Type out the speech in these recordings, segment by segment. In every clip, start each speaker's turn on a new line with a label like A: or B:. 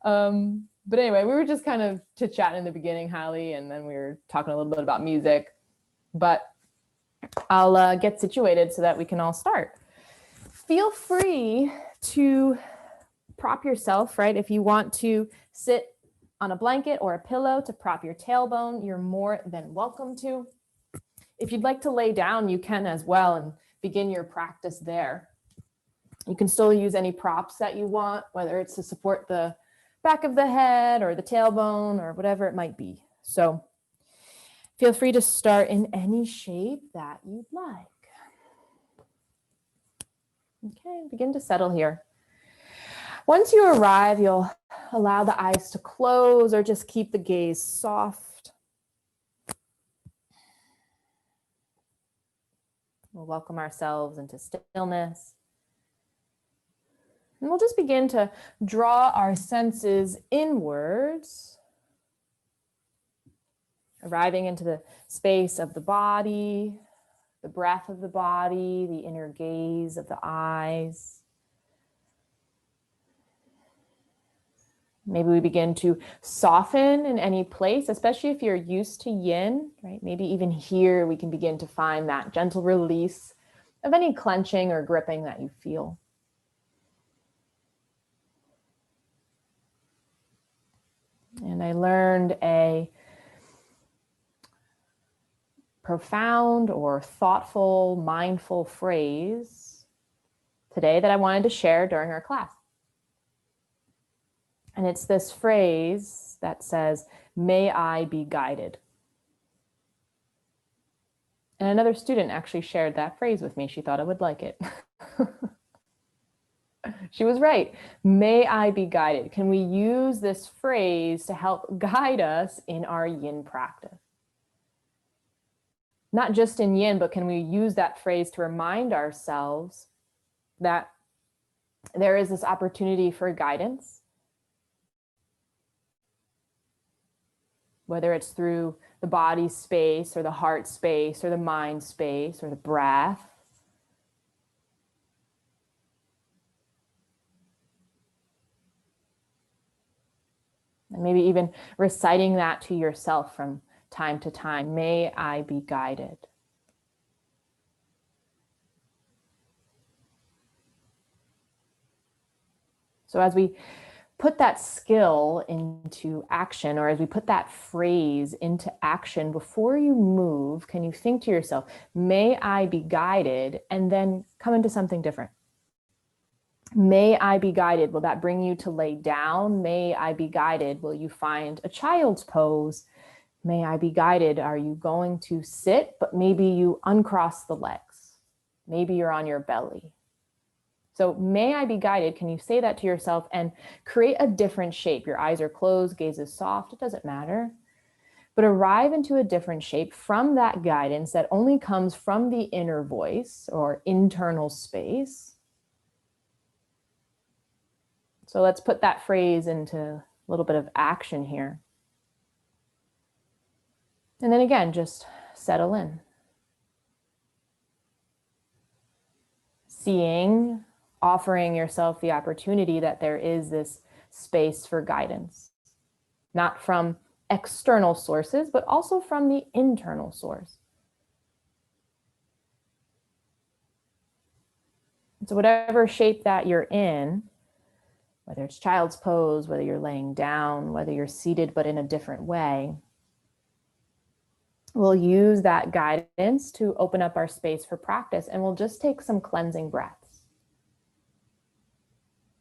A: But anyway, we were just kind of chit-chatting in the beginning, Hallie, and then we were talking a little bit about music. But I'll get situated so that we can all start. Feel free to prop yourself, right? If you want to sit on a blanket or a pillow to prop your tailbone, you're more than welcome to. If you'd like to lay down, you can as well and begin your practice there. You can still use any props that you want, whether it's to support the back of the head or the tailbone or whatever it might be. So feel free to start in any shape that you'd like. Okay, begin to settle here. Once you arrive, you'll allow the eyes to close or just keep the gaze soft. We'll welcome ourselves into stillness. And we'll just begin to draw our senses inwards, arriving into the space of the body, the breath of the body, the inner gaze of the eyes. Maybe we begin to soften in any place, especially if you're used to yin, right? Maybe even here we can begin to find that gentle release of any clenching or gripping that you feel. And I learned a profound or thoughtful, mindful phrase today that I wanted to share during our class. And it's this phrase that says, "May I be guided." And another student actually shared that phrase with me. She thought I would like it. She was right. May I be guided. Can we use this phrase to help guide us in our yin practice? Not just in yin, but can we use that phrase to remind ourselves that there is this opportunity for guidance, whether it's through the body space or the heart space or the mind space or the breath. And maybe even reciting that to yourself from time to time. May I be guided. So as we put that skill into action, or as we put that phrase into action, before you move, can you think to yourself, may I be guided, and then come into something different? May I be guided. Will that bring you to lay down? May I be guided. Will you find a child's pose? May I be guided. Are you going to sit, but maybe you uncross the legs? Maybe you're on your belly. So may I be guided. Can you say that to yourself and create a different shape? Your eyes are closed, gaze is soft. It doesn't matter. But arrive into a different shape from that guidance that only comes from the inner voice or internal space. So let's put that phrase into a little bit of action here. And then again, just settle in. Seeing, offering yourself the opportunity that there is this space for guidance, not from external sources, but also from the internal source. So whatever shape that you're in, whether it's child's pose, whether you're laying down, whether you're seated but in a different way, we'll use that guidance to open up our space for practice, and we'll just take some cleansing breaths.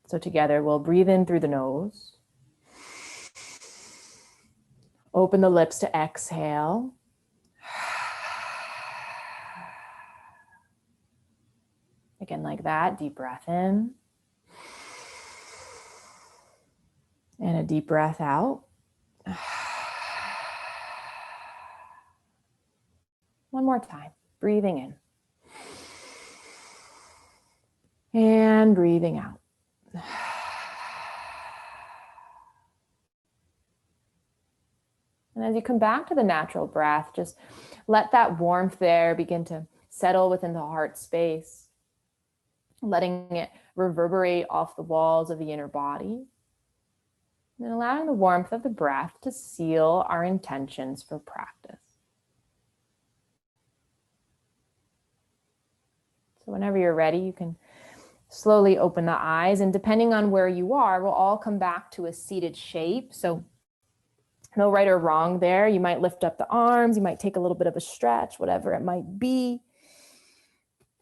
A: So together we'll breathe in through the nose, open the lips to exhale, again like that, deep breath in, and a deep breath out. One more time, breathing in and breathing out. And as you come back to the natural breath, just let that warmth there begin to settle within the heart space, letting it reverberate off the walls of the inner body. And allowing the warmth of the breath to seal our intentions for practice. So whenever you're ready, you can slowly open the eyes, and depending on where you are, we'll all come back to a seated shape. So no right or wrong there. You might lift up the arms, you might take a little bit of a stretch, whatever it might be.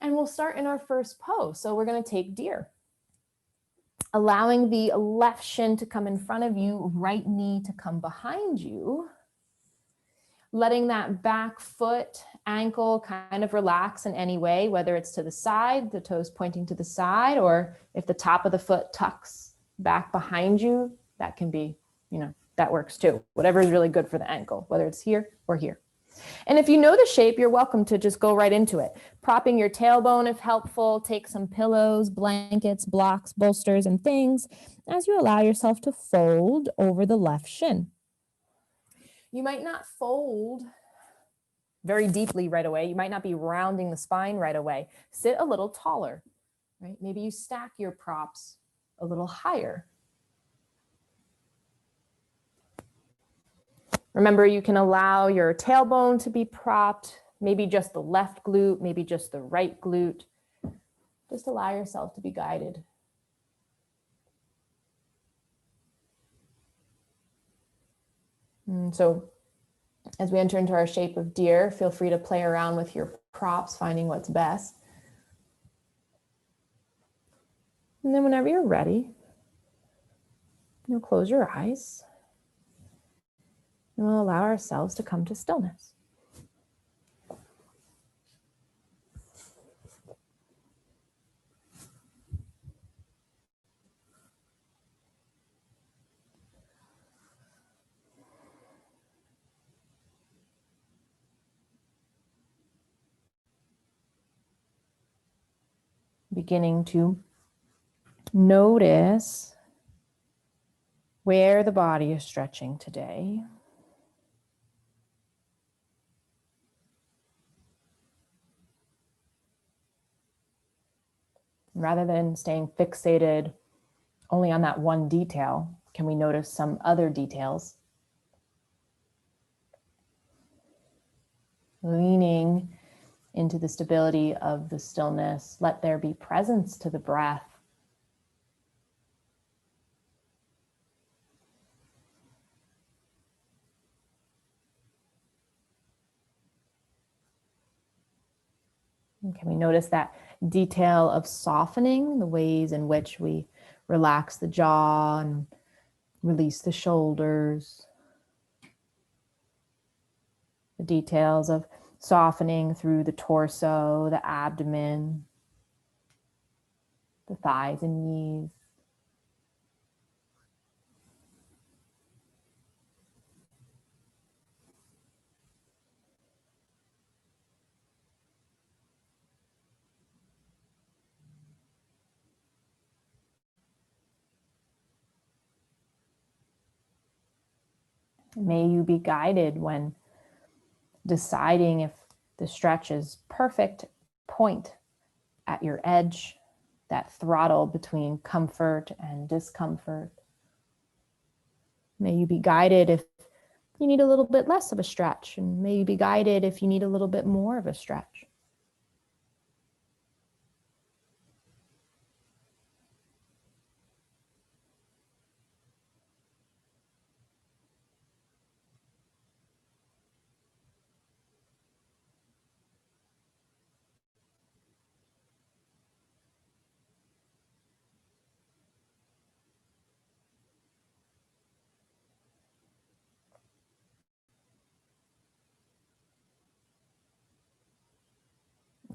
A: And we'll start in our first pose. So we're going to take deer. Allowing the left shin to come in front of you, right knee to come behind you. Letting that back foot, ankle kind of relax in any way, whether it's to the side, the toes pointing to the side, or if the top of the foot tucks back behind you, that can be, that works too. Whatever is really good for the ankle, whether it's here or here. And if you know the shape, you're welcome to just go right into it. Propping your tailbone if helpful, take some pillows, blankets, blocks, bolsters, and things as you allow yourself to fold over the left shin. You might not fold very deeply right away. You might not be rounding the spine right away. Sit a little taller, right? Maybe you stack your props a little higher. Remember, you can allow your tailbone to be propped, maybe just the left glute, maybe just the right glute. Just allow yourself to be guided. And so as we enter into our shape of deer, feel free to play around with your props, finding what's best. And then whenever you're ready, you'll close your eyes. And we'll allow ourselves to come to stillness. Beginning to notice where the body is stretching today. Rather than staying fixated only on that one detail, can we notice some other details? Leaning into the stability of the stillness, let there be presence to the breath. And can we notice that detail of softening, the ways in which we relax the jaw and release the shoulders? The details of softening through the torso, the abdomen, the thighs and knees. May you be guided when deciding if the stretch is perfect. Point at your edge, that throttle between comfort and discomfort. May you be guided if you need a little bit less of a stretch, and may you be guided if you need a little bit more of a stretch.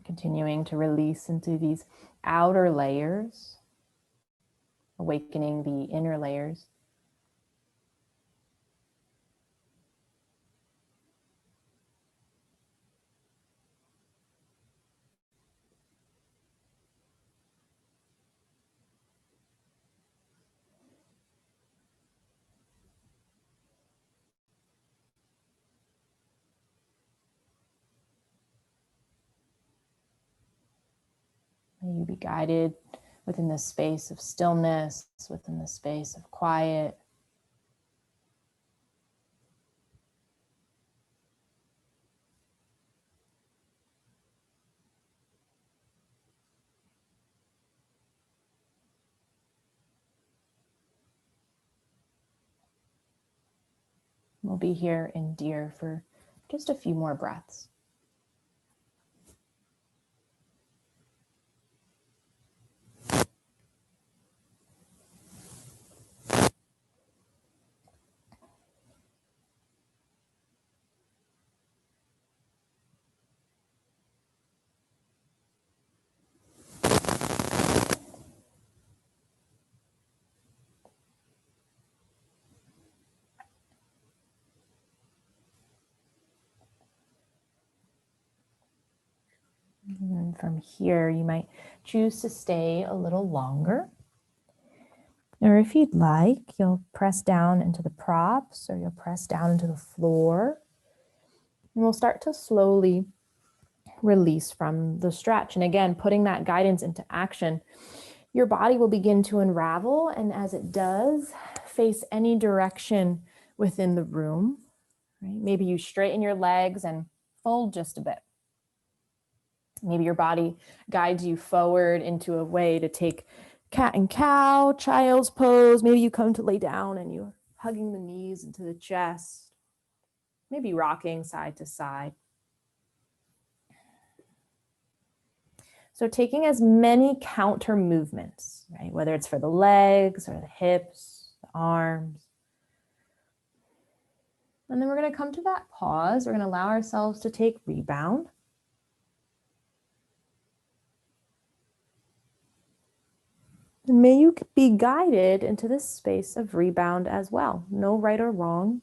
A: Continuing to release into these outer layers, awakening the inner layers. May you be guided within the space of stillness, within the space of quiet. We'll be here in deer for just a few more breaths. And then from here, you might choose to stay a little longer. Or if you'd like, you'll press down into the props or you'll press down into the floor. And we'll start to slowly release from the stretch. And again, putting that guidance into action, your body will begin to unravel. And as it does, face any direction within the room. Right? Maybe you straighten your legs and fold just a bit. Maybe your body guides you forward into a way to take cat and cow, child's pose. Maybe you come to lay down and you're hugging the knees into the chest. Maybe rocking side to side. So taking as many counter movements, right? Whether it's for the legs or the hips, the arms. And then we're going to come to that pause. We're going to allow ourselves to take rebound. And may you be guided into this space of rebound as well. No right or wrong.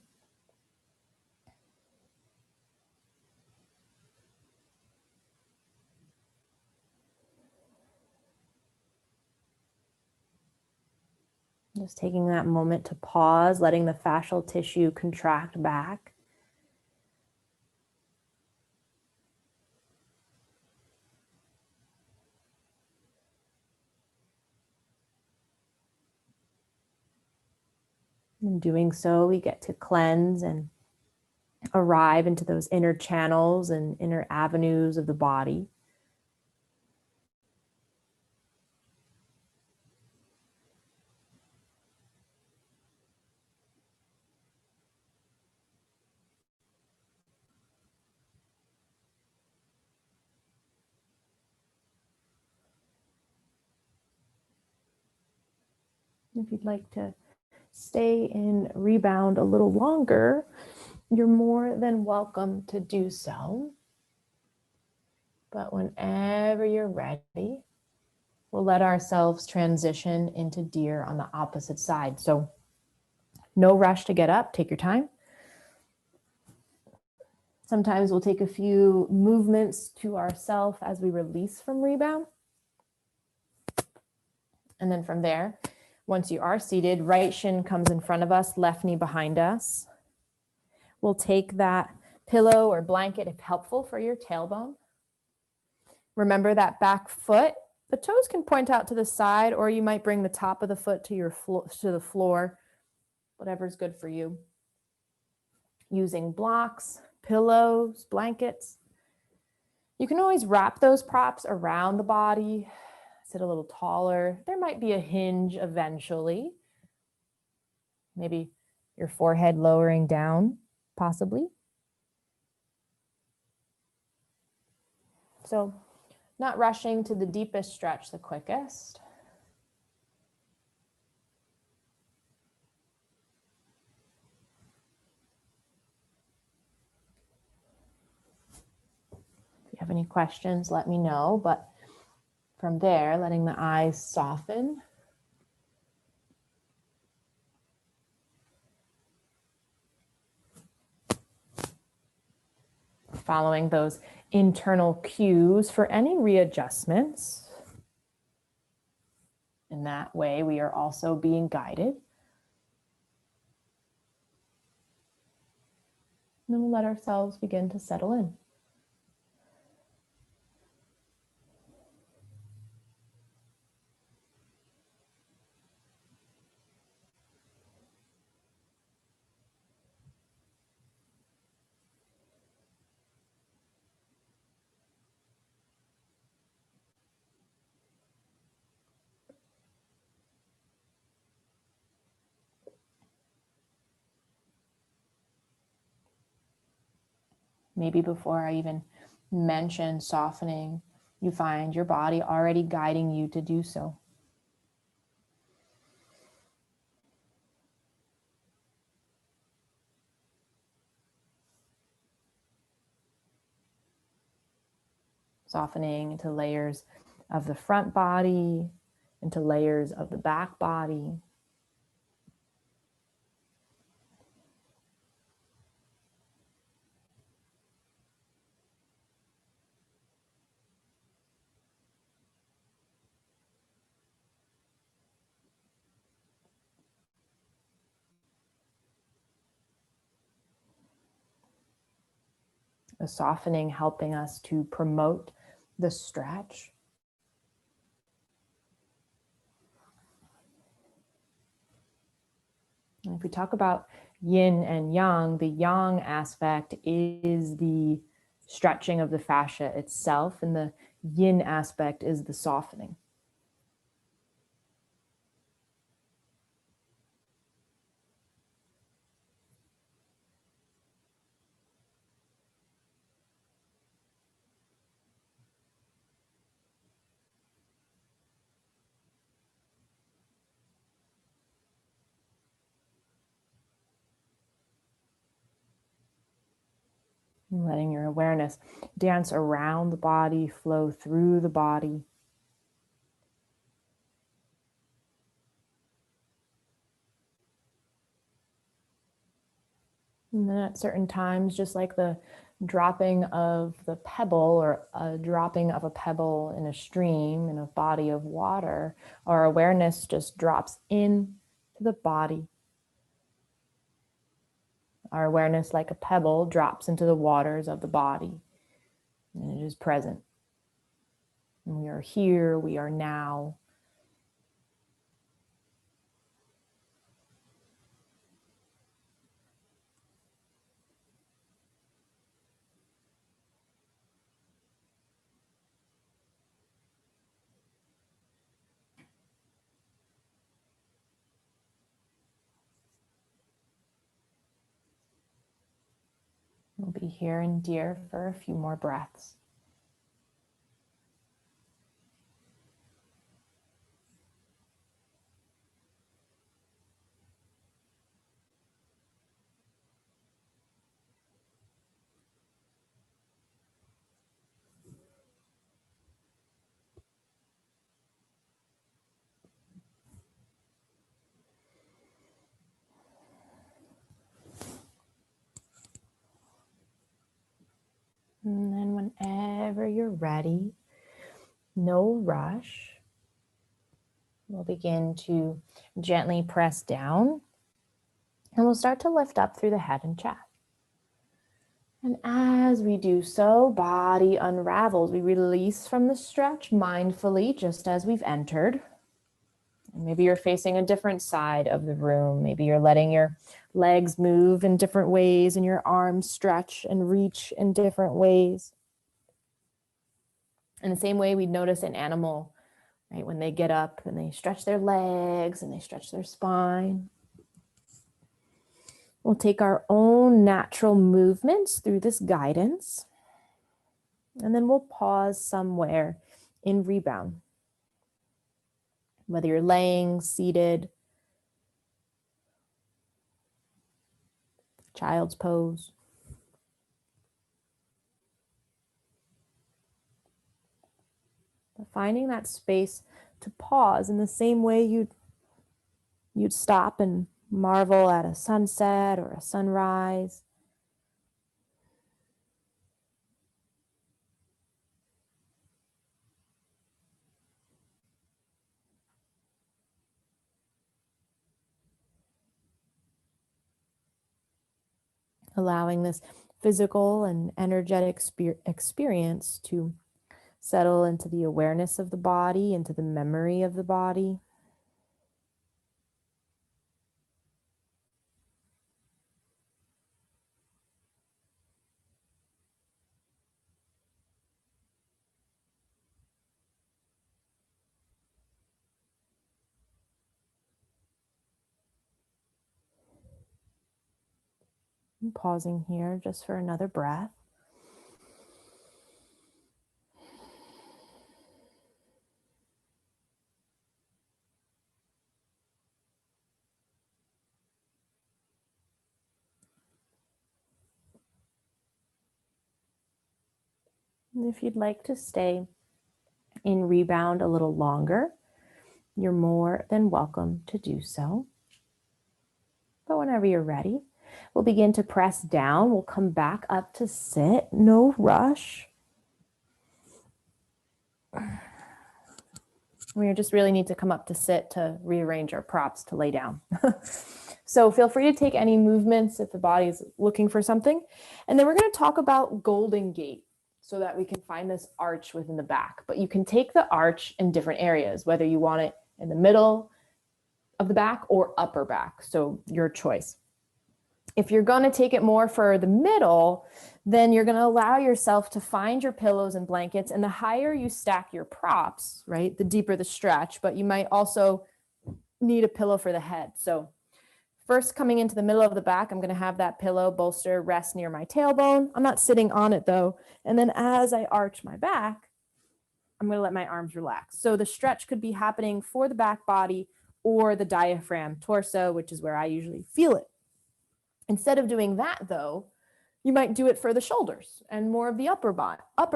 A: Just taking that moment to pause, letting the fascial tissue contract back. In doing so, we get to cleanse and arrive into those inner channels and inner avenues of the body. If you'd like to stay in rebound a little longer, you're more than welcome to do so. But whenever you're ready, we'll let ourselves transition into deer on the opposite side. So no rush to get up, take your time. Sometimes we'll take a few movements to ourselves as we release from rebound. And then from there, once you are seated, right shin comes in front of us, left knee behind us. We'll take that pillow or blanket if helpful for your tailbone. Remember that back foot. The toes can point out to the side, or you might bring the top of the foot to the floor, whatever's good for you. Using blocks, pillows, blankets. You can always wrap those props around the body, sit a little taller. There might be a hinge eventually. Maybe your forehead lowering down, possibly. So not rushing to the deepest stretch the quickest. If you have any questions, let me know. But from there, letting the eyes soften. Following those internal cues for any readjustments. In that way, we are also being guided. And then we'll let ourselves begin to settle in. Maybe before I even mention softening, you find your body already guiding you to do so. Softening into layers of the front body, into layers of the back body. The softening helping us to promote the stretch. And if we talk about yin and yang, the yang aspect is the stretching of the fascia itself, and the yin aspect is the softening. Letting your awareness dance around the body, flow through the body. And then at certain times, just like the dropping of the pebble or a dropping of a pebble in a stream, in a body of water, our awareness just drops in to the body. Our awareness, like a pebble, drops into the waters of the body, and it is present. And we are here, we are now. We'll be here and dear for a few more breaths. And then whenever you're ready, no rush, we'll begin to gently press down, and we'll start to lift up through the head and chest. And as we do so, body unravels. We release from the stretch mindfully, just as we've entered. And maybe you're facing a different side of the room. Maybe you're letting your legs move in different ways and your arms stretch and reach in different ways. In the same way we'd notice an animal, right? When they get up and they stretch their legs and they stretch their spine. We'll take our own natural movements through this guidance, and then we'll pause somewhere in rebound. Whether you're laying, seated, child's pose. But finding that space to pause in the same way you'd stop and marvel at a sunset or a sunrise. Allowing this physical and energetic experience to settle into the awareness of the body, into the memory of the body. I'm pausing here just for another breath. And if you'd like to stay in rebound a little longer, you're more than welcome to do so. But whenever you're ready, we'll begin to press down. We'll come back up to sit, no rush. We just really need to come up to sit to rearrange our props to lay down. So feel free to take any movements if the body's looking for something. And then we're going to talk about Golden Gate so that we can find this arch within the back. But you can take the arch in different areas, whether you want it in the middle of the back or upper back. So your choice. If you're going to take it more for the middle, then you're going to allow yourself to find your pillows and blankets. And the higher you stack your props, right, the deeper the stretch, but you might also need a pillow for the head. So first, coming into the middle of the back, I'm going to have that pillow bolster rest near my tailbone. I'm not sitting on it though. And then as I arch my back, I'm going to let my arms relax. So the stretch could be happening for the back body or the diaphragm, torso, which is where I usually feel it. Instead of doing that though, you might do it for the shoulders and more of the upper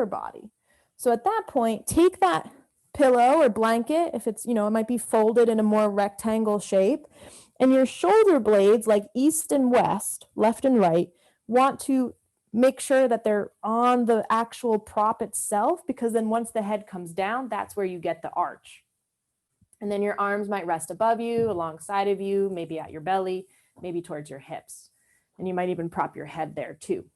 A: body. So at that point, take that pillow or blanket, if it's, it might be folded in a more rectangle shape, and your shoulder blades, like east and west, left and right, want to make sure that they're on the actual prop itself, because then once the head comes down, that's where you get the arch. And then your arms might rest above you, alongside of you, maybe at your belly, maybe towards your hips. And you might even prop your head there too.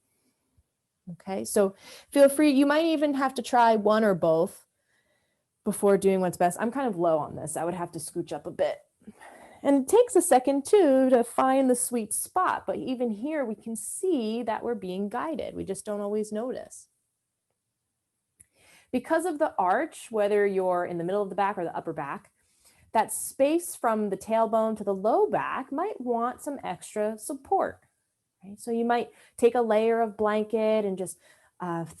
A: Okay, so feel free. You might even have to try one or both before doing what's best. I'm kind of low on this. I would have to scooch up a bit. And it takes a second too to find the sweet spot. But even here, we can see that we're being guided. We just don't always notice. Because of the arch, whether you're in the middle of the back or the upper back, that space from the tailbone to the low back might want some extra support. Right? So you might take a layer of blanket and just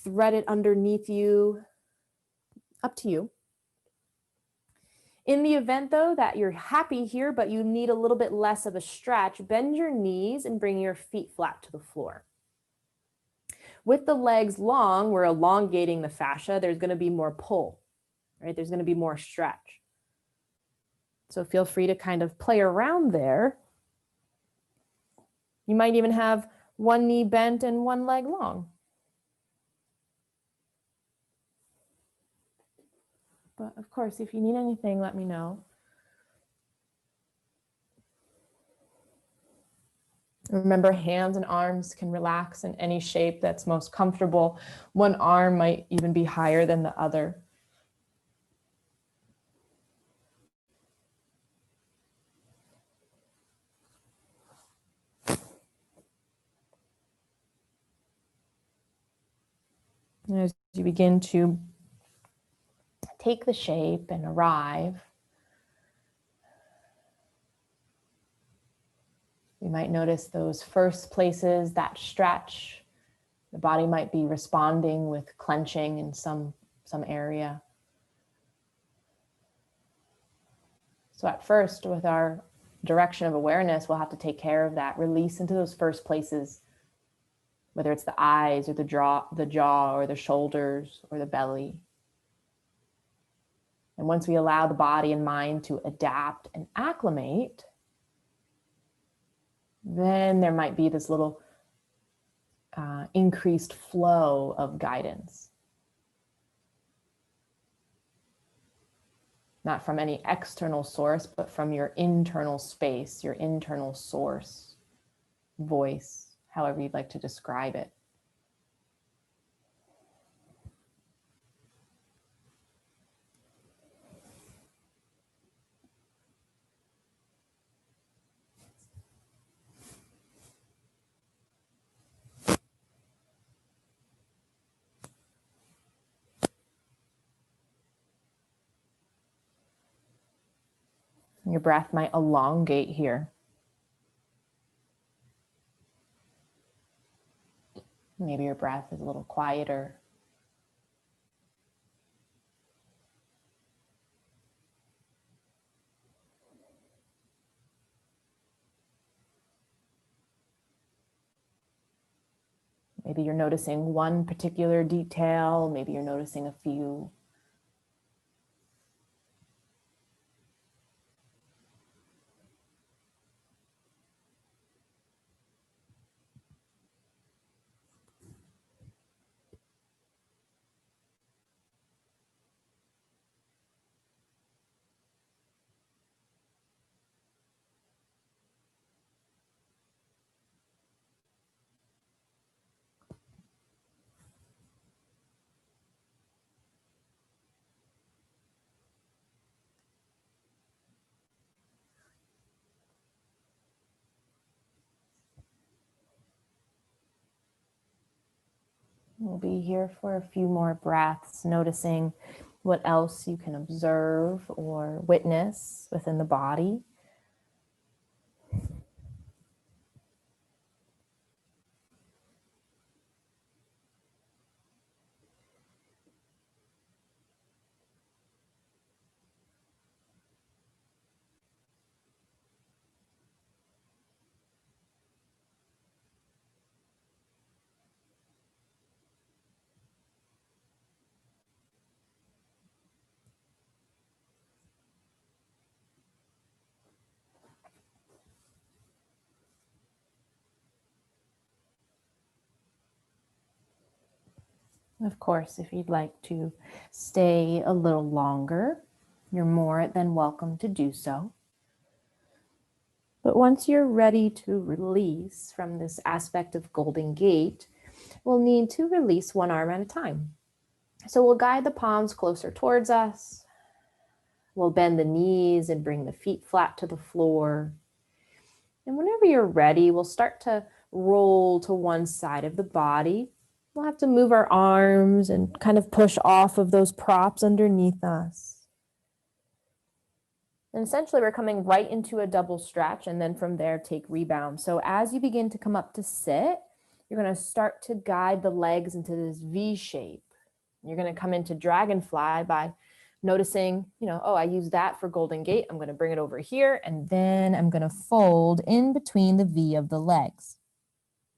A: thread it underneath you, up to you. In the event though that you're happy here, but you need a little bit less of a stretch, bend your knees and bring your feet flat to the floor. With the legs long, we're elongating the fascia. There's going to be more pull, right? There's going to be more stretch. So feel free to kind of play around there. You might even have one knee bent and one leg long. But of course, if you need anything, let me know. Remember, hands and arms can relax in any shape that's most comfortable. One arm might even be higher than the other. And as you begin to take the shape and arrive, you might notice those first places that stretch. The body might be responding with clenching in some area. So at first, with our direction of awareness, we'll have to take care of that. Release into those first places, whether it's the eyes or the jaw or the shoulders or the belly. And once we allow the body and mind to adapt and acclimate, then there might be this little increased flow of guidance. Not from any external source, but from your internal space, your internal source, voice, however you'd like to describe it. Your breath might elongate here. Maybe your breath is a little quieter. Maybe you're noticing one particular detail, maybe you're noticing a few. We'll be here for a few more breaths, noticing what else you can observe or witness within the body. Of course, if you'd like to stay a little longer, you're more than welcome to do so. But once you're ready to release from this aspect of Golden Gate, we'll need to release one arm at a time. So we'll guide the palms closer towards us. We'll bend the knees and bring the feet flat to the floor. And whenever you're ready, we'll start to roll to one side of the body. We'll have to move our arms and kind of push off of those props underneath us. And essentially, we're coming right into a double stretch, and then from there, take rebound. So as you begin to come up to sit, you're going to start to guide the legs into this V shape. You're going to come into dragonfly by noticing, oh, I use that for Golden Gate. I'm going to bring it over here, and then I'm going to fold in between the V of the legs.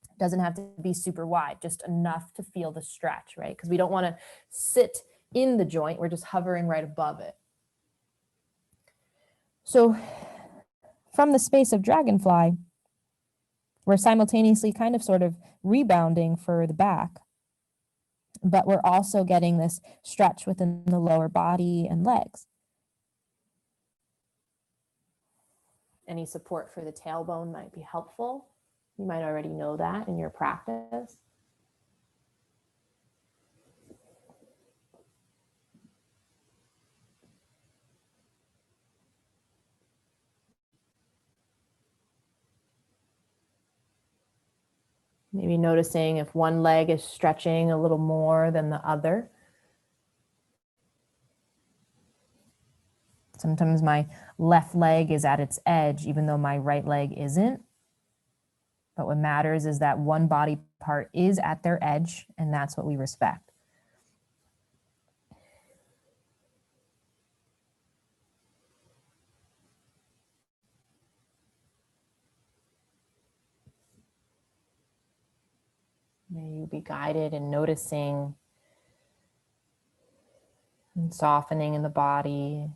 A: It doesn't have to be super wide, just enough to feel the stretch, right? Because we don't want to sit in the joint. We're just hovering right above it. So from the space of dragonfly, we're simultaneously kind of sort of rebounding for the back, but we're also getting this stretch within the lower body and legs. Any support for the tailbone might be helpful. You might already know that in your practice. Maybe noticing if one leg is stretching a little more than the other. Sometimes my left leg is at its edge, even though my right leg isn't. But what matters is that one body part is at their edge, and that's what we respect. May you be guided in noticing and softening in the body.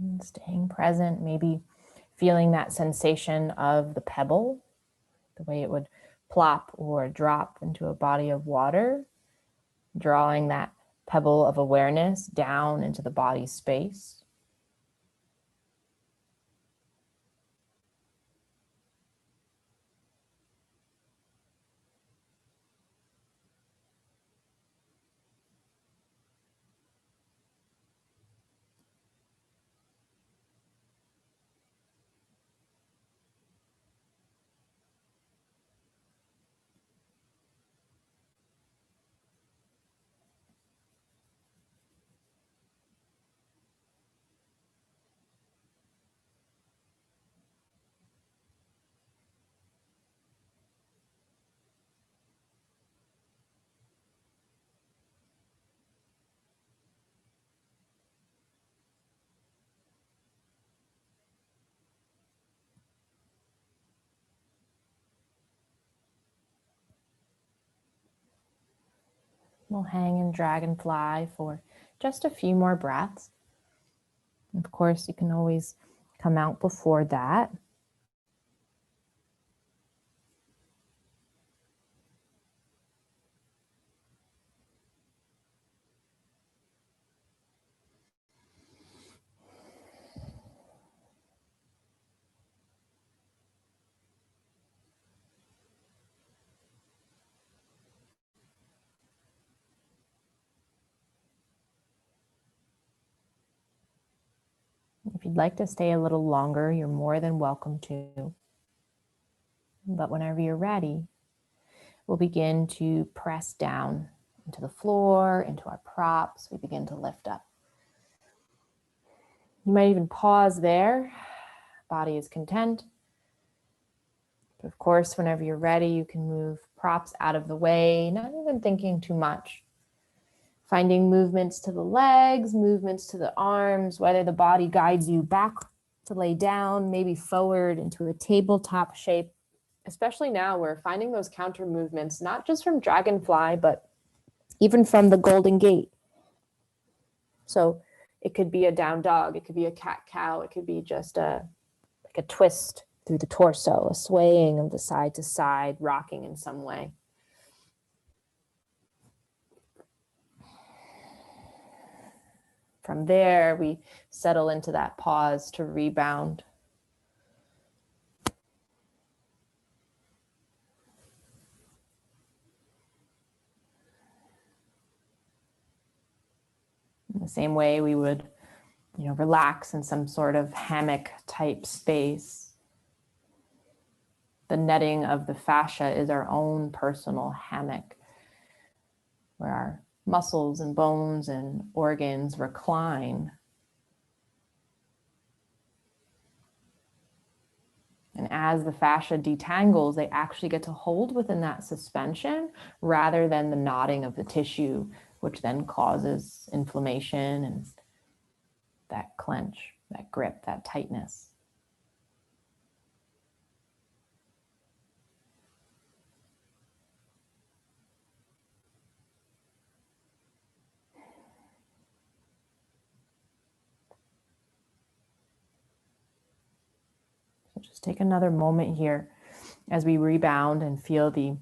A: And staying present, maybe feeling that sensation of the pebble, the way it would plop or drop into a body of water, drawing that pebble of awareness down into the body space. We'll hang in dragonfly for just a few more breaths. Of course, you can always come out before that. If you'd like to stay a little longer, you're more than welcome to. But whenever you're ready, we'll begin to press down into the floor, into our props. We begin to lift up. You might even pause there. Body is content. But of course, whenever you're ready, you can move props out of the way, not even thinking too much. Finding movements to the legs, movements to the arms, whether the body guides you back to lay down, maybe forward into a tabletop shape. Especially now, we're finding those counter movements, not just from dragonfly, but even from the Golden Gate. So it could be a down dog, it could be a cat-cow, it could be just like a twist through the torso, a swaying of the side to side, rocking in some way. From there, we settle into that pause to rebound. In the same way we would, relax in some sort of hammock type space. The netting of the fascia is our own personal hammock, where our muscles and bones and organs recline. And as the fascia detangles, they actually get to hold within that suspension rather than the knotting of the tissue, which then causes inflammation and that clench, that grip, that tightness. So just take another moment here as we rebound and feel the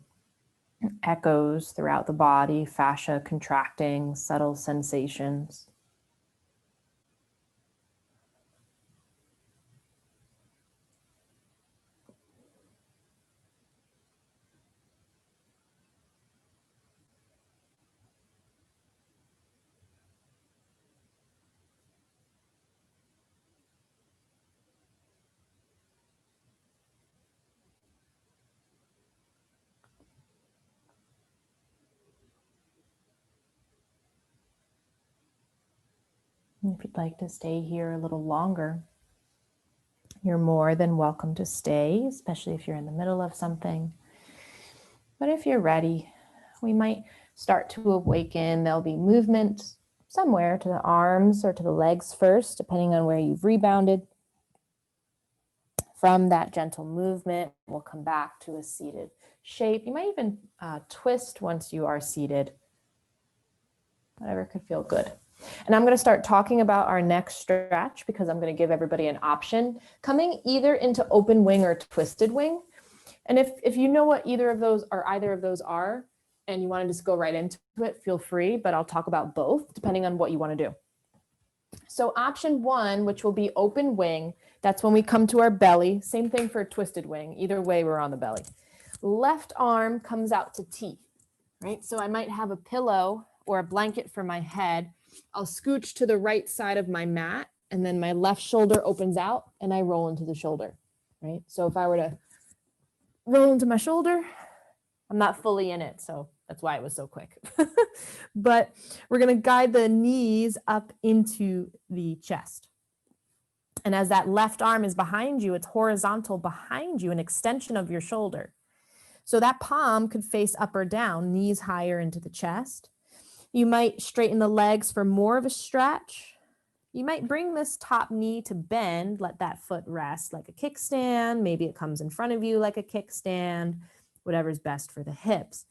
A: echoes throughout the body, fascia contracting, subtle sensations. If you'd like to stay here a little longer, you're more than welcome to stay, especially if you're in the middle of something. But if you're ready, we might start to awaken. There'll be movement somewhere to the arms or to the legs first, depending on where you've rebounded. From that gentle movement, we'll come back to a seated shape. You might even twist once you are seated. Whatever could feel good. And I'm going to start talking about our next stretch because I'm going to give everybody an option coming either into open wing or twisted wing. And if you know what either of those are, and you want to just go right into it, feel free, but I'll talk about both depending on what you want to do. So option 1, which will be open wing, that's when we come to our belly. Same thing for twisted wing. Either way, we're on the belly. Left arm comes out to T, right? So I might have a pillow or a blanket for my head. I'll scooch to the right side of my mat, and then my left shoulder opens out and I roll into the shoulder, right? So if I were to roll into my shoulder, I'm not fully in it, so that's why it was so quick. But we're going to guide the knees up into the chest. And as that left arm is behind you, it's horizontal behind you, an extension of your shoulder. So that palm could face up or down, knees higher into the chest. You might straighten the legs for more of a stretch. You might bring this top knee to bend, let that foot rest like a kickstand. Maybe it comes in front of you like a kickstand, whatever's best for the hips.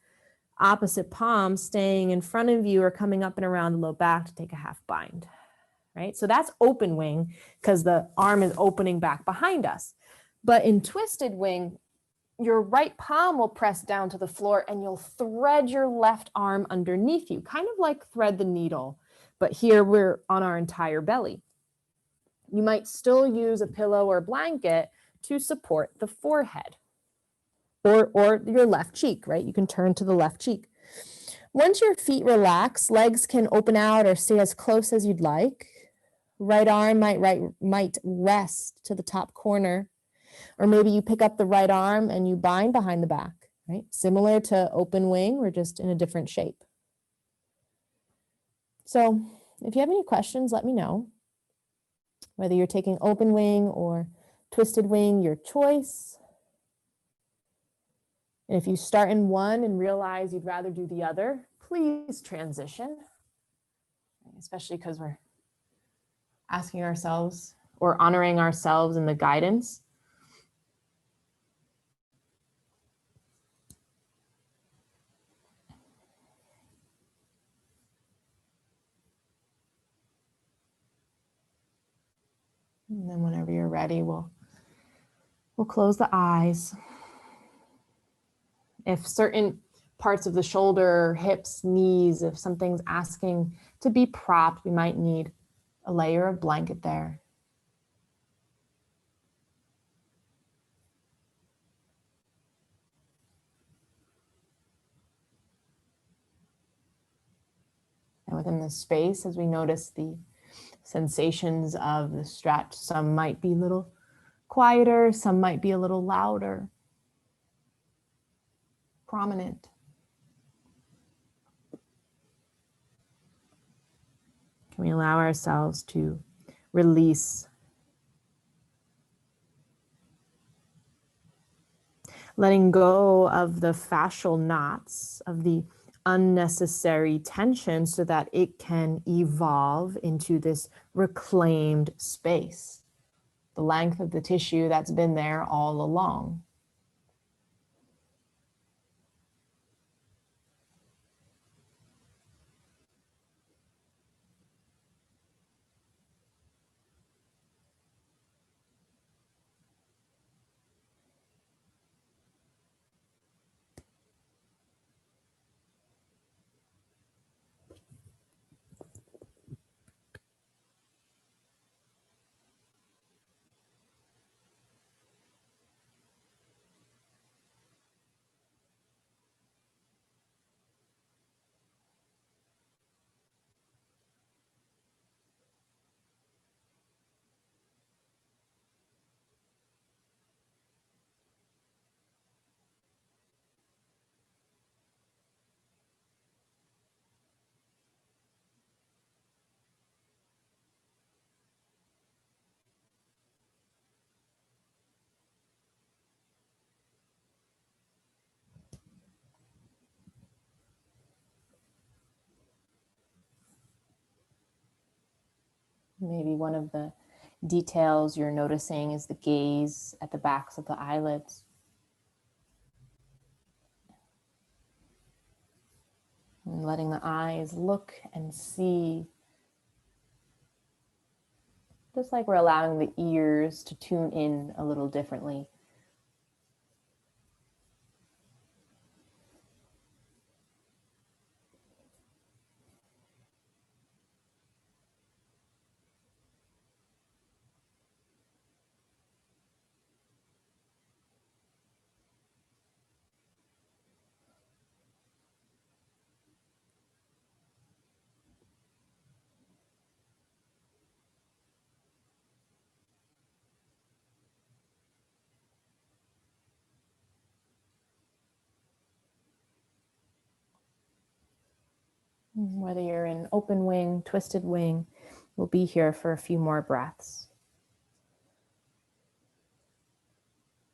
A: Opposite palm staying in front of you or coming up and around the low back to take a half bind, right? So that's open wing because the arm is opening back behind us. But in twisted wing, your right palm will press down to the floor and you'll thread your left arm underneath you, kind of like thread the needle. But here we're on our entire belly. You might still use a pillow or blanket to support the forehead. Or your left cheek, right? You can turn to the left cheek. Once your feet relax, legs can open out or stay as close as you'd like. Right arm might rest to the top corner, or maybe you pick up the right arm and you bind behind the back, right? Similar to open wing, we're just in a different shape. So if you have any questions, let me know. Whether you're taking open wing or twisted wing, your choice. And if you start in one and realize you'd rather do the other, please transition, especially because we're asking ourselves or honoring ourselves in the guidance. And then whenever you're ready, we'll close the eyes. If certain parts of the shoulder, hips, knees, if something's asking to be propped, we might need a layer of blanket there. And within the space, as we notice the sensations of the stretch, some might be a little quieter, some might be a little louder, prominent. Can we allow ourselves to release, letting go of the fascial knots, of the unnecessary tension so that it can evolve into this reclaimed space, the length of the tissue that's been there all along. Maybe one of the details you're noticing is the gaze at the backs of the eyelids. And letting the eyes look and see, just like we're allowing the ears to tune in a little differently. Whether you're in open wing, twisted wing, we'll be here for a few more breaths.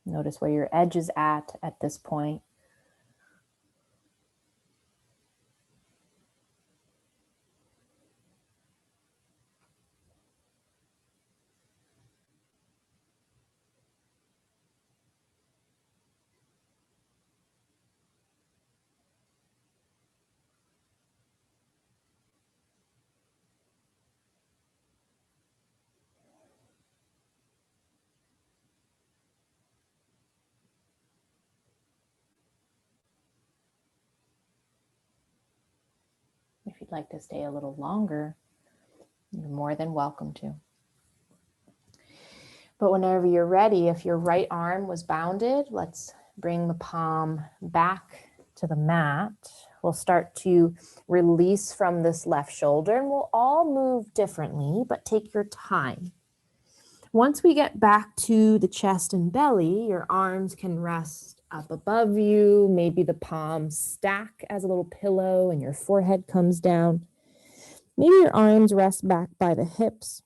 A: Notice where your edge is at this point. If you'd like to stay a little longer, you're more than welcome to. But whenever you're ready, if your right arm was bounded, let's bring the palm back to the mat. We'll start to release from this left shoulder, and we'll all move differently, but take your time. Once we get back to the chest and belly, your arms can rest up above you. Maybe the palms stack as a little pillow and your forehead comes down. Maybe your arms rest back by the hips.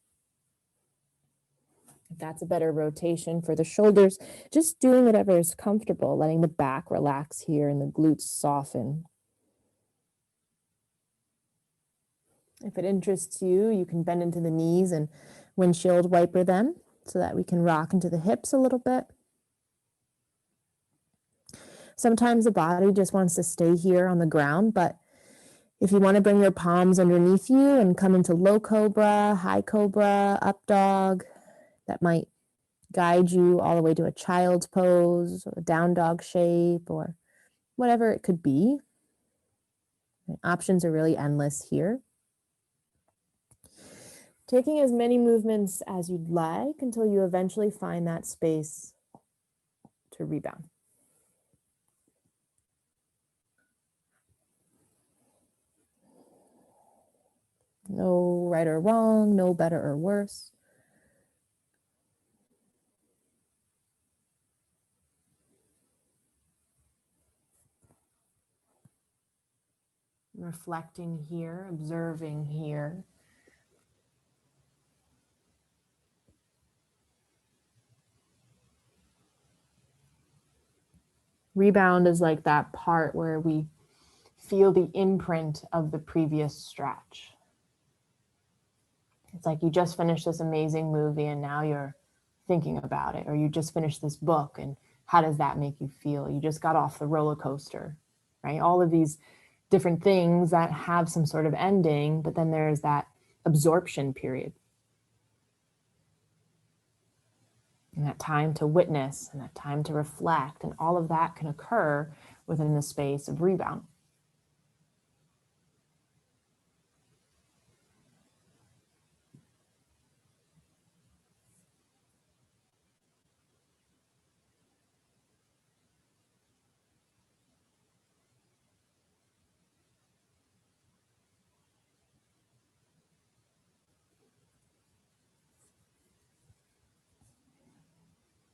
A: If that's a better rotation for the shoulders, just doing whatever is comfortable, letting the back relax here and the glutes soften. If it interests you, you can bend into the knees and windshield wiper them so that we can rock into the hips a little bit. Sometimes the body just wants to stay here on the ground, but if you want to bring your palms underneath you and come into low cobra, high cobra, up dog, that might guide you all the way to a child's pose or a down dog shape or whatever it could be. Options are really endless here. Taking as many movements as you'd like until you eventually find that space to rebound. No right or wrong, no better or worse. Reflecting here, observing here. Rebound is like that part where we feel the imprint of the previous stretch. It's like you just finished this amazing movie and now you're thinking about it, or you just finished this book and how does that make you feel? You just got off the roller coaster, right? All of these different things that have some sort of ending, but then there's that absorption period. And that time to witness and that time to reflect, and all of that can occur within the space of rebound.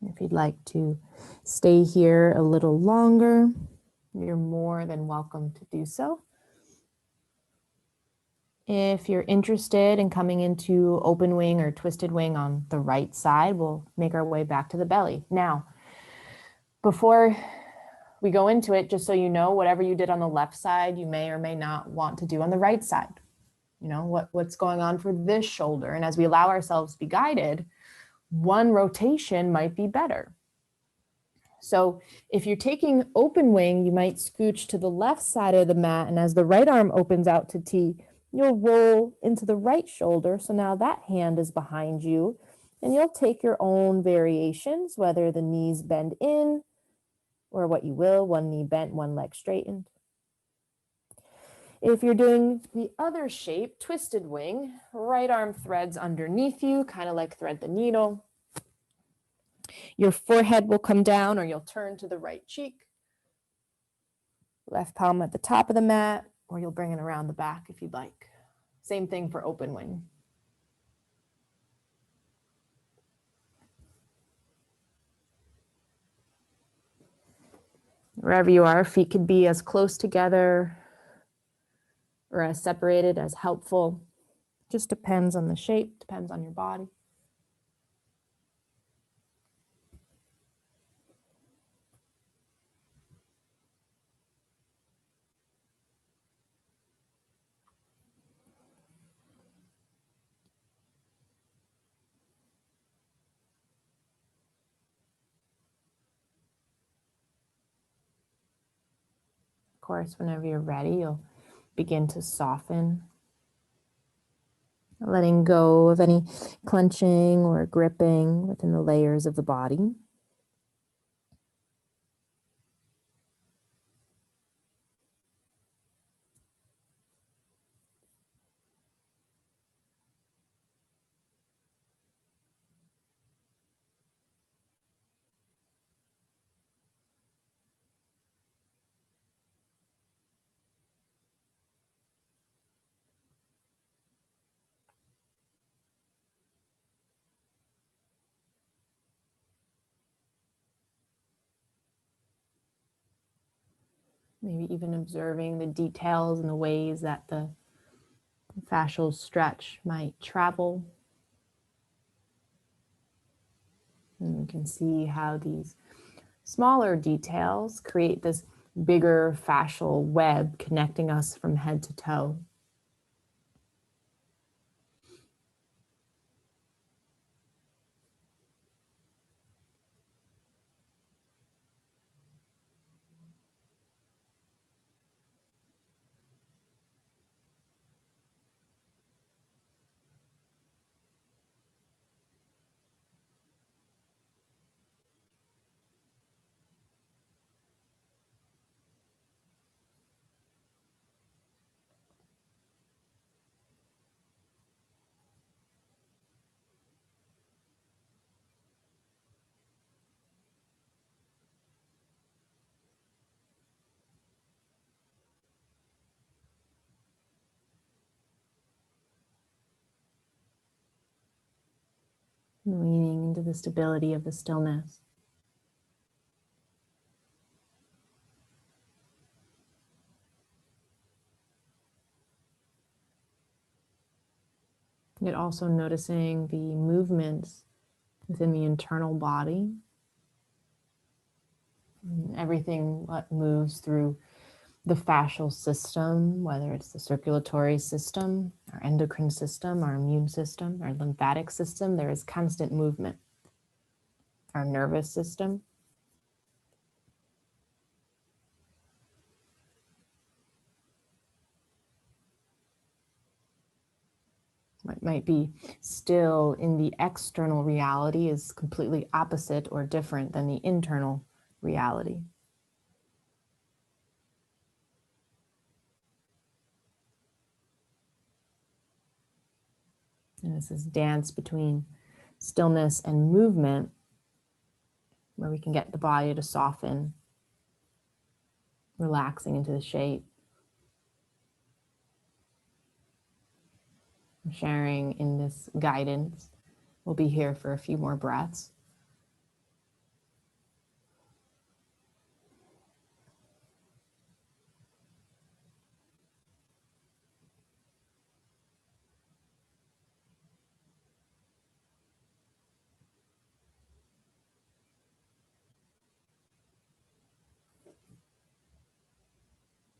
A: If you'd like to stay here a little longer, you're more than welcome to do so. If you're interested in coming into open wing or twisted wing on the right side, we'll make our way back to the belly. Now, before we go into it, just so you know, whatever you did on the left side, you may or may not want to do on the right side. You know, what's going on for this shoulder. And as we allow ourselves to be guided, one rotation might be better. So if you're taking open wing, you might scooch to the left side of the mat. And as the right arm opens out to T, you'll roll into the right shoulder. So now that hand is behind you. And you'll take your own variations, whether the knees bend in or what you will, one knee bent, one leg straightened. If you're doing the other shape, twisted wing, right arm threads underneath you, kind of like thread the needle. Your forehead will come down, or you'll turn to the right cheek. Left palm at the top of the mat, or you'll bring it around the back if you'd like. Same thing for open wing. Wherever you are, feet could be as close together or as separated as helpful. Just depends on the shape, depends on your body. Of course, whenever you're ready, you'll begin to soften, letting go of any clenching or gripping within the layers of the body. Maybe even observing the details and the ways that the fascial stretch might travel. And you can see how these smaller details create this bigger fascial web connecting us from head to toe. Leaning into the stability of the stillness. Yet also noticing the movements within the internal body. Everything that moves through the fascial system, whether it's the circulatory system, our endocrine system, our immune system, our lymphatic system, there is constant movement. Our nervous system. What might be still in the external reality is completely opposite or different than the internal reality. And it's this dance between stillness and movement where we can get the body to soften, relaxing into the shape. Sharing in this guidance. We'll be here for a few more breaths.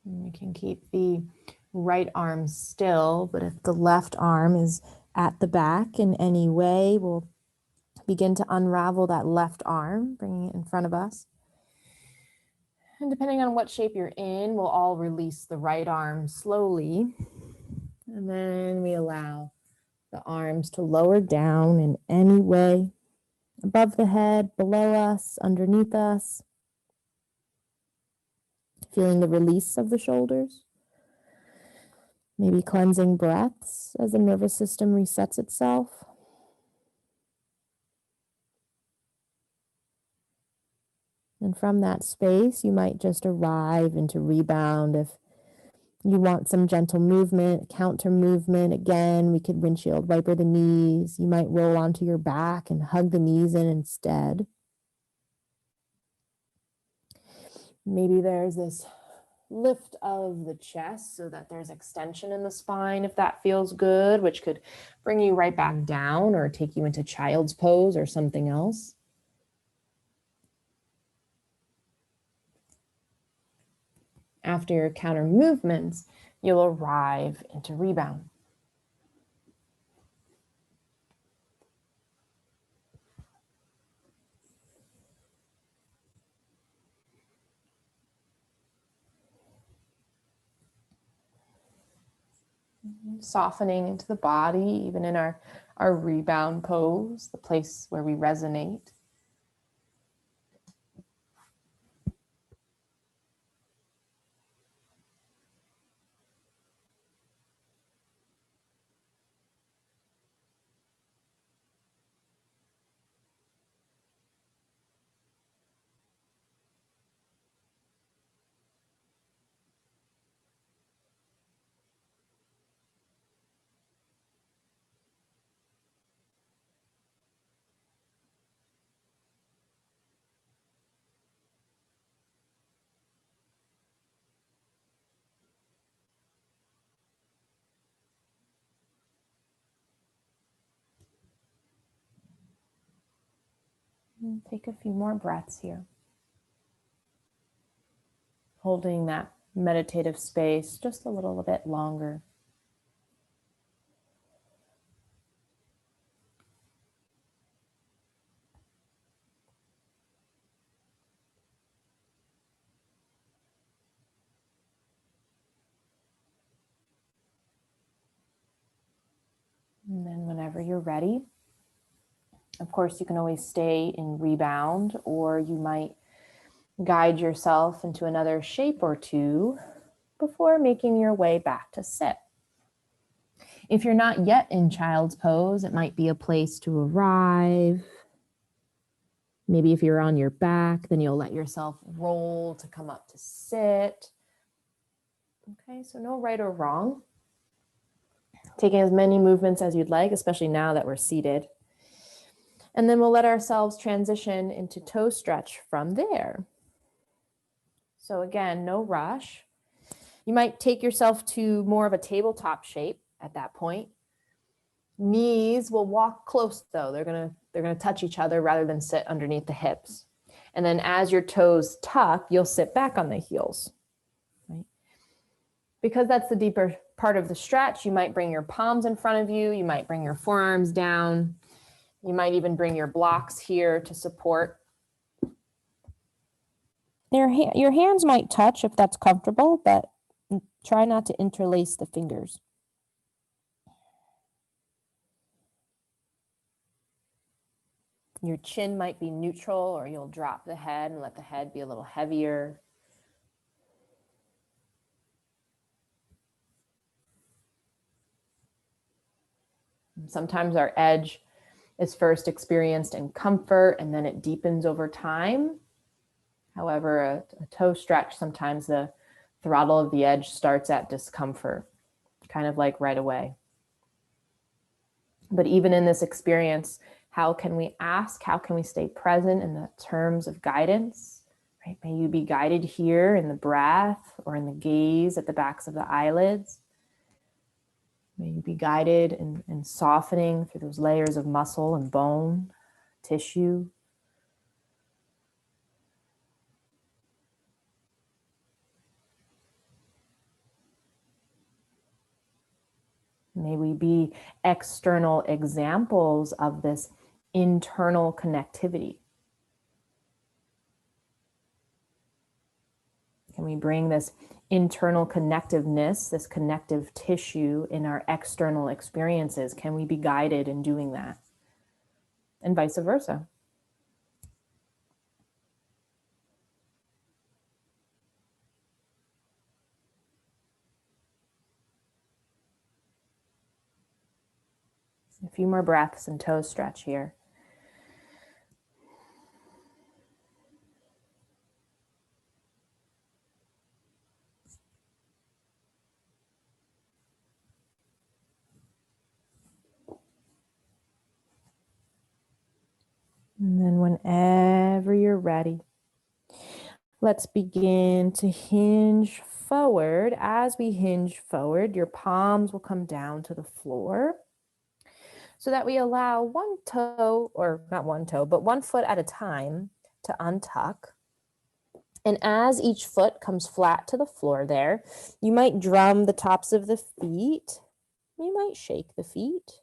A: And we can keep the right arm still, but if the left arm is at the back in any way, we'll begin to unravel that left arm, bringing it in front of us. And depending on what shape you're in, we'll all release the right arm slowly. And then we allow the arms to lower down in any way, above the head, below us, underneath us. Feeling the release of the shoulders. Maybe cleansing breaths as the nervous system resets itself. And from that space, you might just arrive into rebound. If you want some gentle movement, counter movement, again, we could windshield wiper the knees. You might roll onto your back and hug the knees in instead. Maybe there's this lift of the chest so that there's extension in the spine if that feels good, which could bring you right back down or take you into child's pose or something else. After your counter movements, you'll arrive into rebound. Softening into the body, even in our rebound pose, the place where we resonate. And take a few more breaths here. Holding that meditative space just a little bit longer. And then whenever you're ready, of course, you can always stay in rebound, or you might guide yourself into another shape or two before making your way back to sit. If you're not yet in child's pose, it might be a place to arrive. Maybe if you're on your back, then you'll let yourself roll to come up to sit. Okay, so no right or wrong. Taking as many movements as you'd like, especially now that we're seated. And then we'll let ourselves transition into toe stretch from there. So again, no rush. You might take yourself to more of a tabletop shape at that point. Knees will walk close though. They're gonna touch each other rather than sit underneath the hips. And then as your toes tuck, you'll sit back on the heels. Right? Because that's the deeper part of the stretch, you might bring your palms in front of you. You might bring your forearms down. You might even bring your blocks here to support. Your hands might touch if that's comfortable, but try not to interlace the fingers. Your chin might be neutral, or you'll drop the head and let the head be a little heavier. Sometimes our edge is first experienced in comfort and then it deepens over time. However, a toe stretch, sometimes the throttle of the edge starts at discomfort, kind of like right away. But even in this experience, how can we ask? How can we stay present in the terms of guidance? Right? May you be guided here in the breath or in the gaze at the backs of the eyelids. May you be guided in softening through those layers of muscle and bone, tissue. May we be external examples of this internal connectivity. Can we bring this internal connectiveness, this connective tissue in our external experiences? Can we be guided in doing that? And vice versa. A few more breaths and toe stretch here. And then whenever you're ready, Let's begin to hinge forward. As we hinge forward, your palms will come down to the floor so that we allow one toe, or not one toe, but one foot at a time to untuck. And as each foot comes flat to the floor there, you might drum the tops of the feet. You might shake the feet,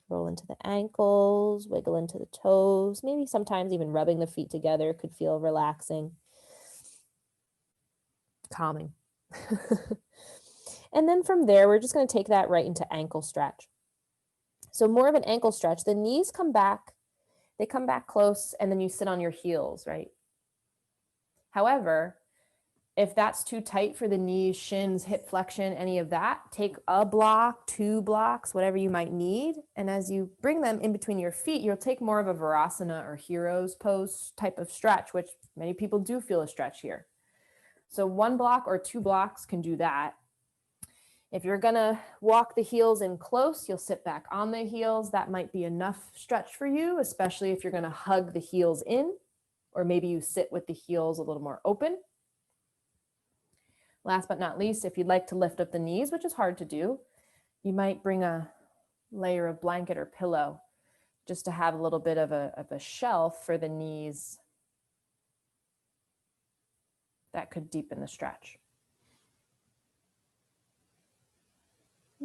A: roll into the ankles, wiggle into the toes. Maybe sometimes even rubbing the feet together could feel relaxing, calming. And then from there, we're just going to take that right into ankle stretch. So more of an ankle stretch. The knees come back. They come back close, and then you sit on your heels, right? However, if that's too tight for the knees, shins, hip flexion, any of that, take a block, 2 blocks, whatever you might need. And as you bring them in between your feet, you'll take more of a Virasana or hero's pose type of stretch, which many people do feel a stretch here. So 1 block or 2 blocks can do that. If you're gonna walk the heels in close, you'll sit back on the heels. That might be enough stretch for you, especially if you're gonna hug the heels in, or maybe you sit with the heels a little more open. Last but not least, if you'd like to lift up the knees, which is hard to do, you might bring a layer of blanket or pillow just to have a little bit of a shelf for the knees. That could deepen the stretch.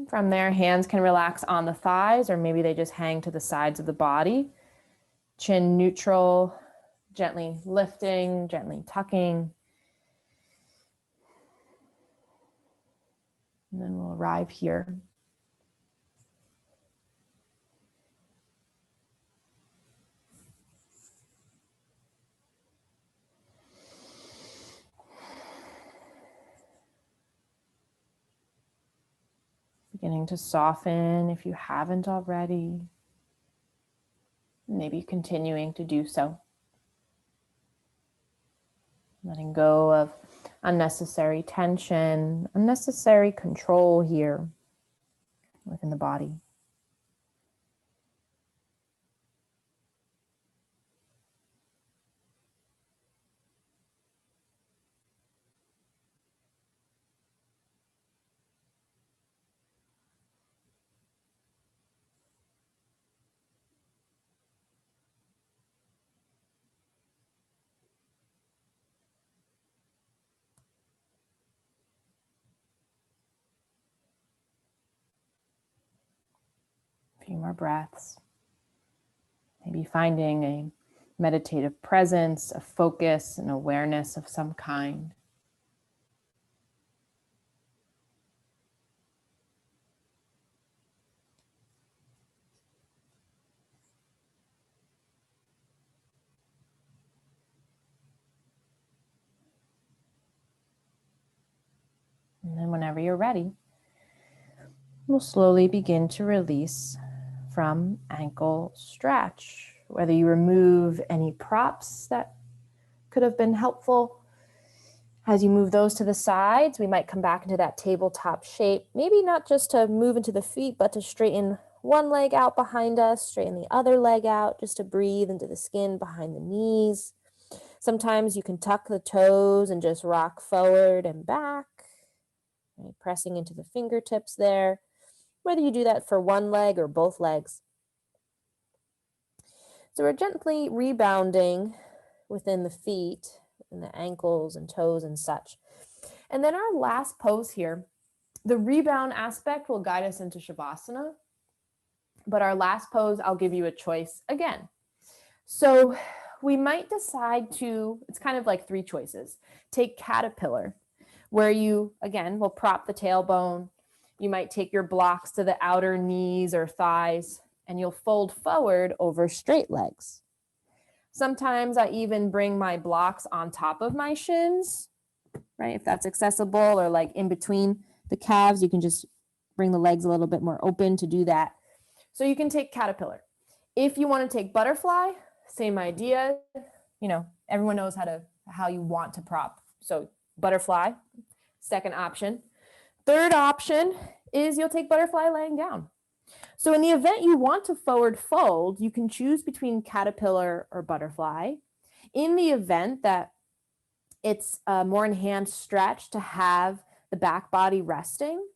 A: From there, hands can relax on the thighs, or maybe they just hang to the sides of the body. Chin neutral, gently lifting, gently tucking. And then we'll arrive here. Beginning to soften if you haven't already. Maybe continuing to do so. Letting go of unnecessary tension, unnecessary control here within the body. A few more breaths. Maybe finding a meditative presence, a focus, an awareness of some kind. And then whenever you're ready, we'll slowly begin to release from ankle stretch. Whether you remove any props that could have been helpful, as you move those to the sides, we might come back into that tabletop shape. Maybe not just to move into the feet, but to straighten one leg out behind us, straighten the other leg out, just to breathe into the skin behind the knees. Sometimes you can tuck the toes and just rock forward and back, right? Pressing into the fingertips there, whether you do that for one leg or both legs. So we're gently rebounding within the feet, and the ankles and toes and such. And then our last pose here, the rebound aspect will guide us into Shavasana, but our last pose, I'll give you a choice again. So we might decide to, it's kind of like 3 choices. Take caterpillar, where you, again, will prop the tailbone. You might take your blocks to the outer knees or thighs, and you'll fold forward over straight legs. Sometimes I even bring my blocks on top of my shins, right? If that's accessible, or like in between the calves, you can just bring the legs a little bit more open to do that. So you can take caterpillar. If you want to take butterfly, same idea. You know, everyone knows how you want to prop. So butterfly, second option. Third option is you'll take butterfly laying down. So in the event you want to forward fold, you can choose between caterpillar or butterfly. In the event that it's a more enhanced stretch to have the back body resting,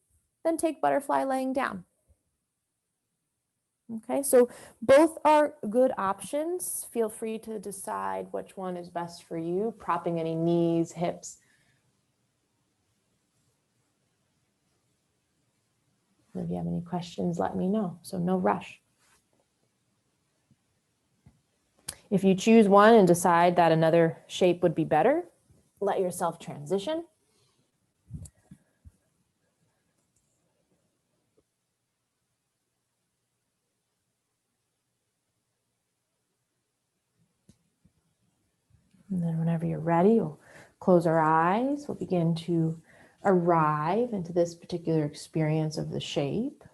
A: then take butterfly laying down. Okay, so both are good options. Feel free to decide which one is best for you, propping any knees, hips. If you have any questions, let me know. So no rush. If you choose one and decide that another shape would be better, let yourself transition. And then whenever you're ready, we'll close our eyes. We'll begin to arrive into this particular experience of the shape.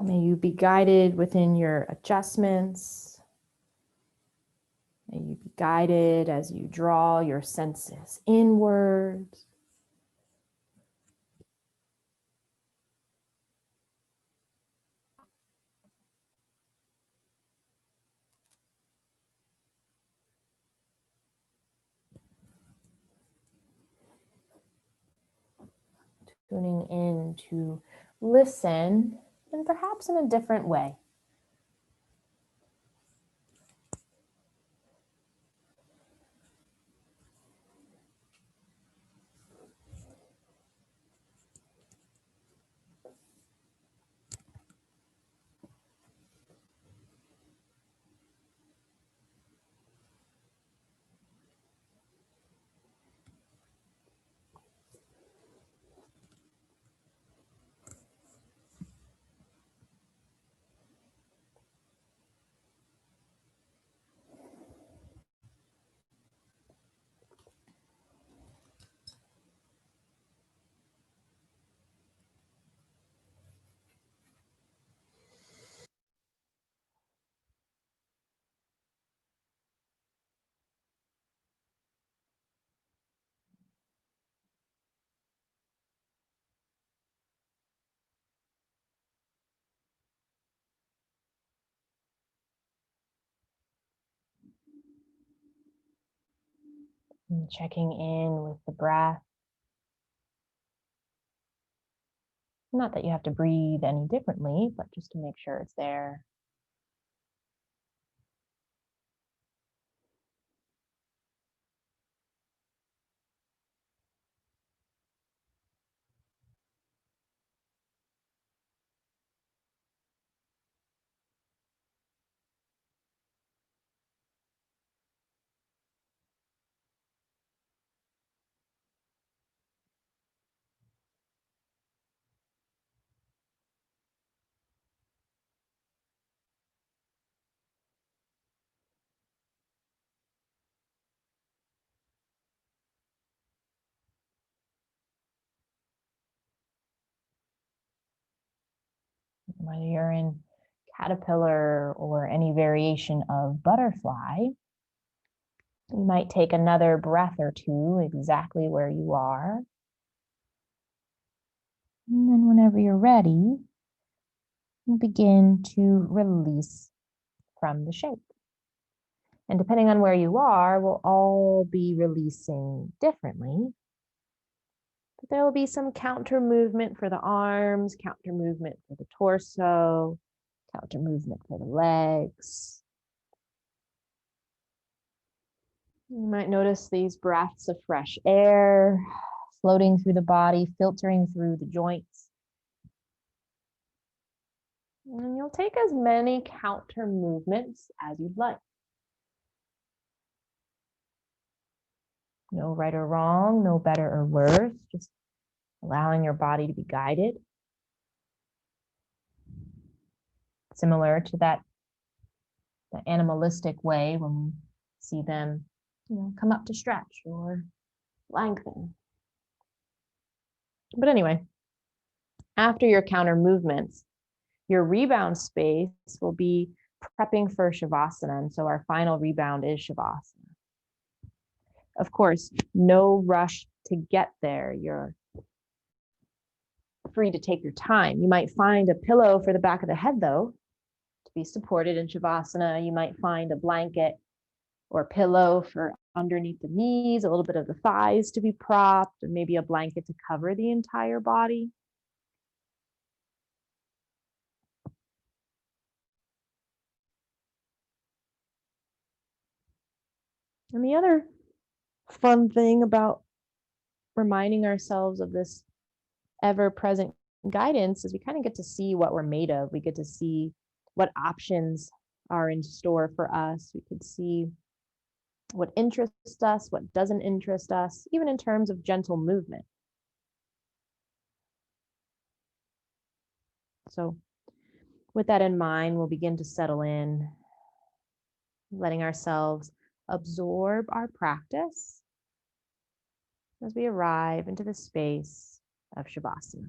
A: May you be guided within your adjustments. May you be guided as you draw your senses inwards. Tuning in to listen, and perhaps in a different way. And checking in with the breath. Not that you have to breathe any differently, but just to make sure it's there. Whether you're in caterpillar or any variation of butterfly, you might take another breath or two exactly where you are. And then whenever you're ready, you begin to release from the shape. And depending on where you are, we'll all be releasing differently. But there will be some counter movement for the arms, counter movement for the torso, counter movement for the legs. You might notice these breaths of fresh air floating through the body, filtering through the joints. And you'll take as many counter movements as you'd like. No right or wrong, no better or worse, just allowing your body to be guided. Similar to that the animalistic way when we see them, come up to stretch or lengthen. But anyway, After your counter movements, your rebound space will be prepping for Shavasana. And so our final rebound is Shavasana. Of course, no rush to get there. You're free to take your time. You might find a pillow for the back of the head, though, to be supported in Shavasana. You might find a blanket or pillow for underneath the knees, a little bit of the thighs to be propped, and maybe a blanket to cover the entire body. And the other fun thing about reminding ourselves of this ever-present guidance is we kind of get to see what we're made of. We get to see what options are in store for us. We could see what interests us, what doesn't interest us, even in terms of gentle movement. So with that in mind, we'll begin to settle in, letting ourselves absorb our practice as we arrive into the space of Shavasana.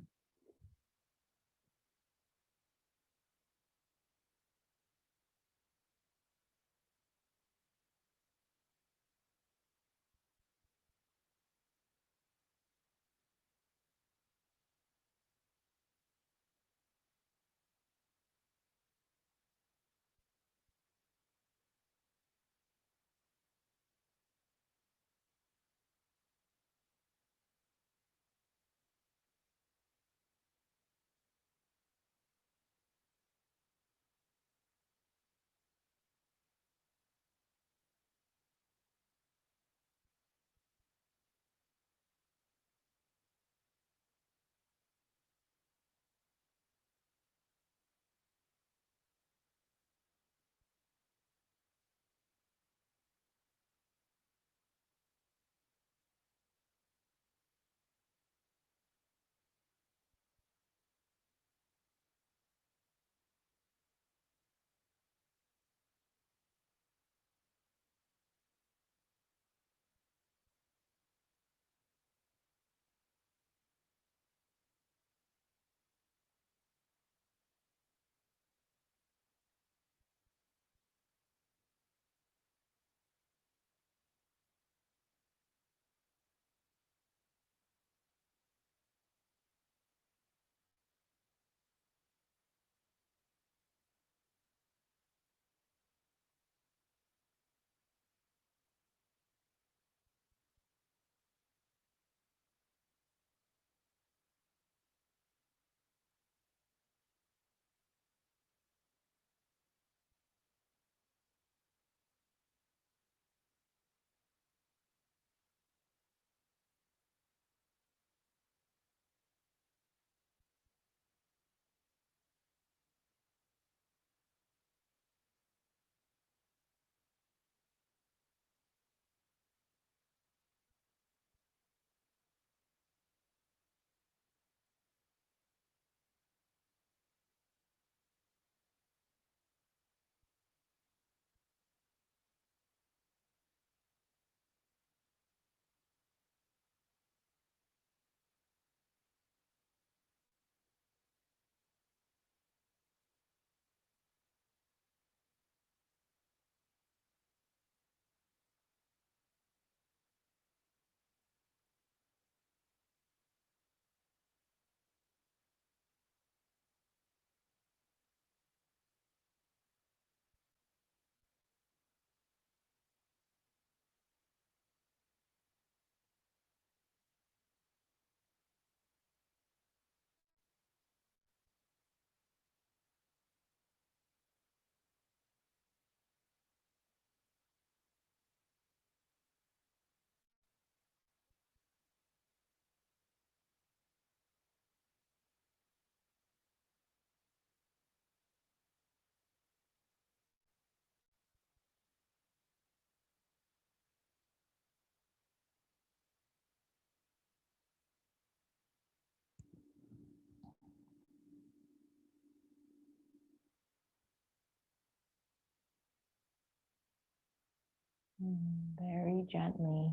A: Very gently.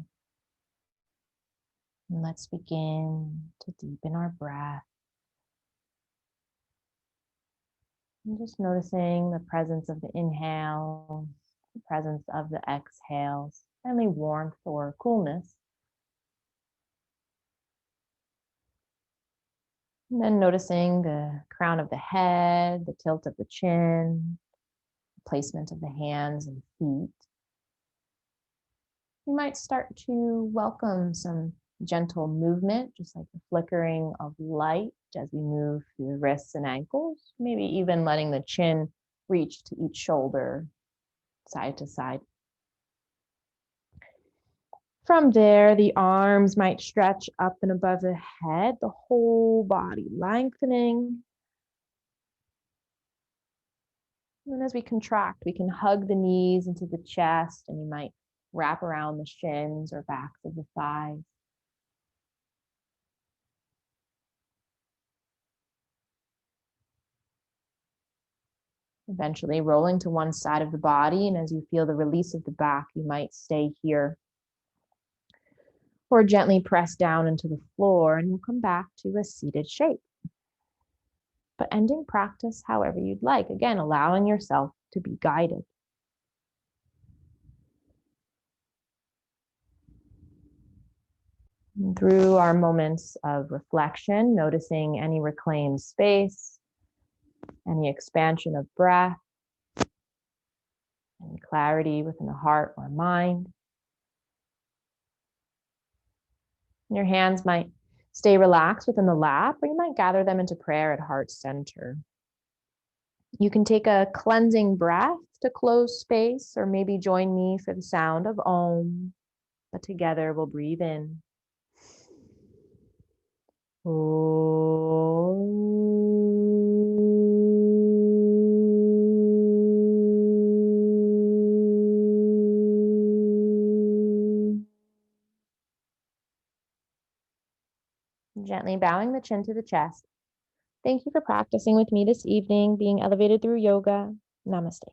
A: And let's begin to deepen our breath. And just noticing the presence of the inhale, the presence of the exhales, any warmth or coolness. And then noticing the crown of the head, the tilt of the chin, placement of the hands and feet. You might start to welcome some gentle movement, just like the flickering of light as we move through the wrists and ankles, maybe even letting the chin reach to each shoulder, side to side. From there, the arms might stretch up and above the head, the whole body lengthening. And as we contract, we can hug the knees into the chest, and you might wrap around the shins or backs of the thighs. Eventually rolling to one side of the body, and as you feel the release of the back, you might stay here or gently press down into the floor, and you'll come back to a seated shape. But ending practice however you'd like, again, allowing yourself to be guided. And through our moments of reflection, noticing any reclaimed space, any expansion of breath, any clarity within the heart or mind. And your hands might stay relaxed within the lap, or you might gather them into prayer at heart center. You can take a cleansing breath to close space, or maybe join me for the sound of Om. But together we'll breathe in. Gently bowing the chin to the chest. Thank you for practicing with me this evening, being elevated through yoga. Namaste.